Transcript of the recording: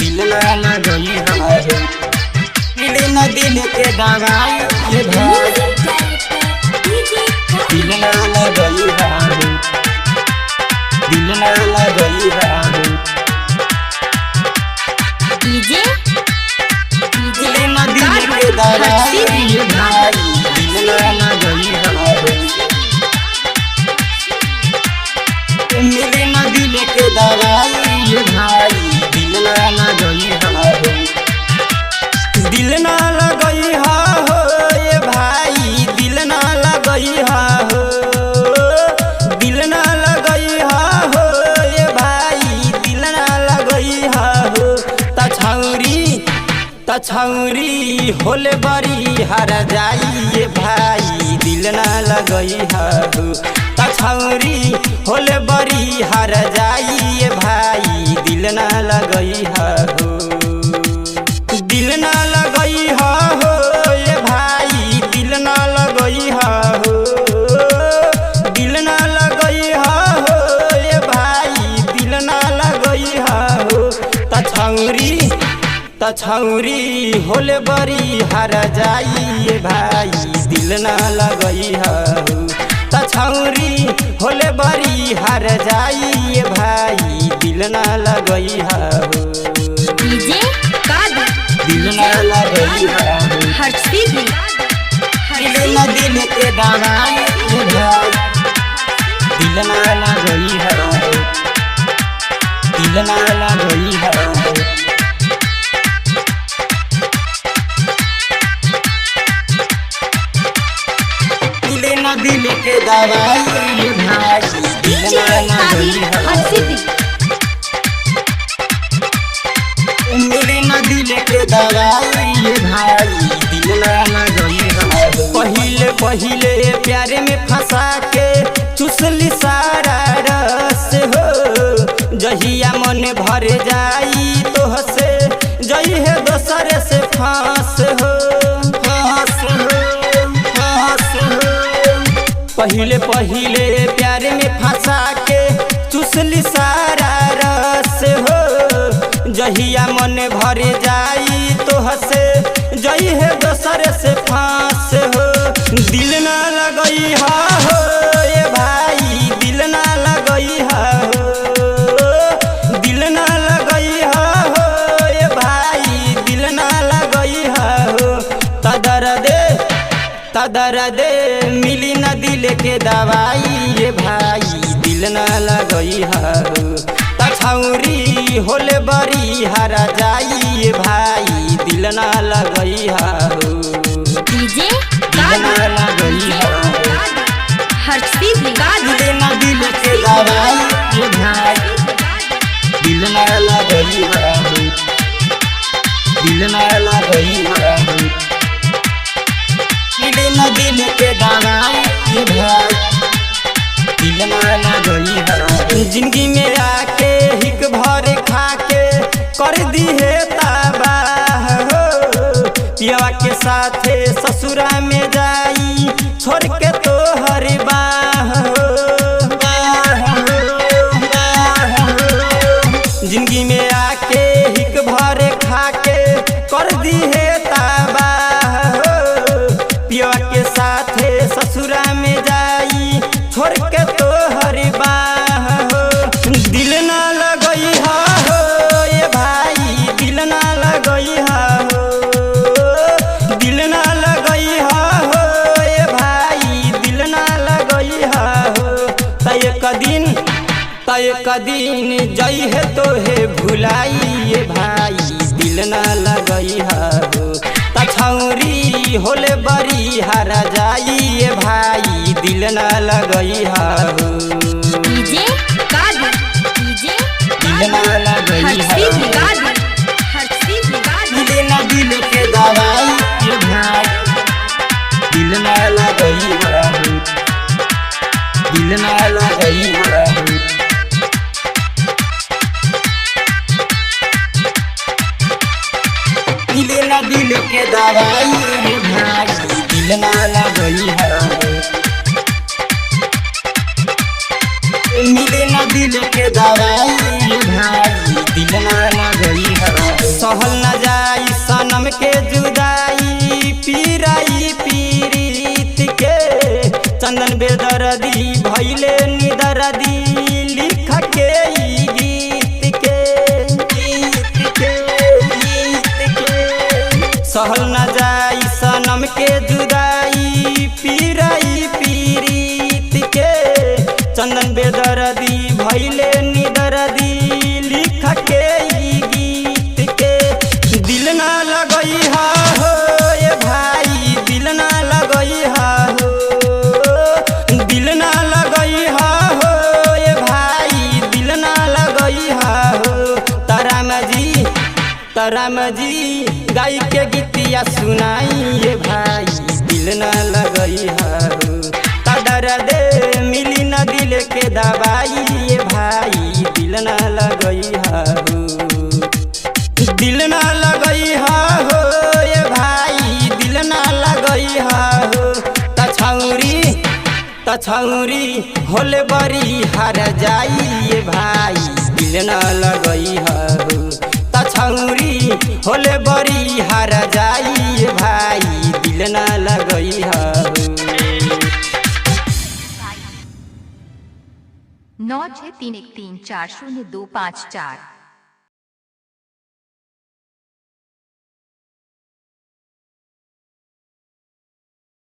दिल ना लगई है, मिले न दिल के दवाई ये भाई, दिल ना लगई है, दिल ना लगई है। डीजे मिले न दिल के दवाई ये भाई, दिल ना लगई है, मिले न दिल के दवाई ये भाई, दिल ना लगई है, दिल ना लगई है हो ये भाई, दिल ना लगई है हो, दिल ना लगई है हो ये भाई, दिल ना लगई है हो। तछौरी होले बड़ी हर जाई ये भाई, दिल ना लगई है हो। तछौरी होले बड़ी हर जाई ये भाई, दिल ना लगई है हो, दिल ना लगई है हो ये भाई, दिल ना लगई है हो, दिल ना लगई है हो ये भाई, दिल ना लगई है हो। तछौरी होले बड़ी हर जाई ये भाई, दिल ना लगई है हो। तछौरी होले बड़ी हर जाई ये भाई, दिल ना लगई है हो, डीजे दिल ना लगई है हो। हर्षित दिल ना दिल के दवाई ये भाई, दिल ना लगई है हो, दिल ना लगई है हो। दिल ना दिल के दवाई ये भाई, दिल ना लगई है हो, मिले न दिल के दवाई ये भाई, दिल ना लगई है। पहिले प्यारे में फंसा के चुसली सारा रस हो, जहिया मन भर जाई तो हसे जई है दोसर से फांस हो, फांस हो, फांस हो। पहिले प्यारे में फंसा के चुसली सारा रस हो, जहिया मन भर जाई तो हसे जई है दोसर से फांस हो। दिल ना लगई है हो ये भाई, दिल ना लगई है हो, दिल ना लगई है हो ये भाई, दिल ना लगई है हो। तदर्दे मिली न दिल के दवाई ये भाई, दिल ना लगई है हो। तछौरी होले बड़ी हरा जाई ये भाई, दिल ना लगई है हो, डीजे दिल ना लगई है हो। हर्षित दिल ना दिल के दवाई ये भाई, दिल ना लगई है हो, दिल ना लगई है हो। दिल ना दिल के दवाई ये भाई, दिल ना लगई है हो। जिंदगी में आके हिक भर खा के कर दी है तबाह हो, पियवा के साथे ससुरा में जाई छोड़ के तो हर बाह हो, बाह हो, बाह हो। जिंदगी में आके हिक भर खा के कर दी है तबाह हो, पियवा के साथे ससुरा में जाई छोड़ के तो हर बाह हो। दिल ना लगई है हो ये भाई, दिल ना लगई है हो, दिल ना लगई है हो ये भाई, दिल ना लगई है हो। तय कदीन जई है तो है भुलाई ये भाई, दिल ना लगई है हो। तछौरी होले बड़ी हरा जाई ये भाई, दिल ना लगई है हो, डीजे दिल ना लगई है हो। दिल ना दिल के दवाई ये भाई, दिल ना लगई है हो, दिल ना लगई है हो। दिल ना दिल के दवाई ये भाई, दिल ना लगई है हो, मिले न दिल के दवाई भाई, दिल ना लगई है। राम जी गाय के गीतिया सुनाइए भाई दिल न लगई हो दर्द मिली न दिल के दवाई ये भाई दिल न लगई हो दिल न लगई हो ये भाई दिल न लगई हो तछौरी होले बड़ी हार जाई ये भाई दिल न लगई हो तछौरी होले बड़ी हार जाई ये भाई दिल न लगई हो 96313402554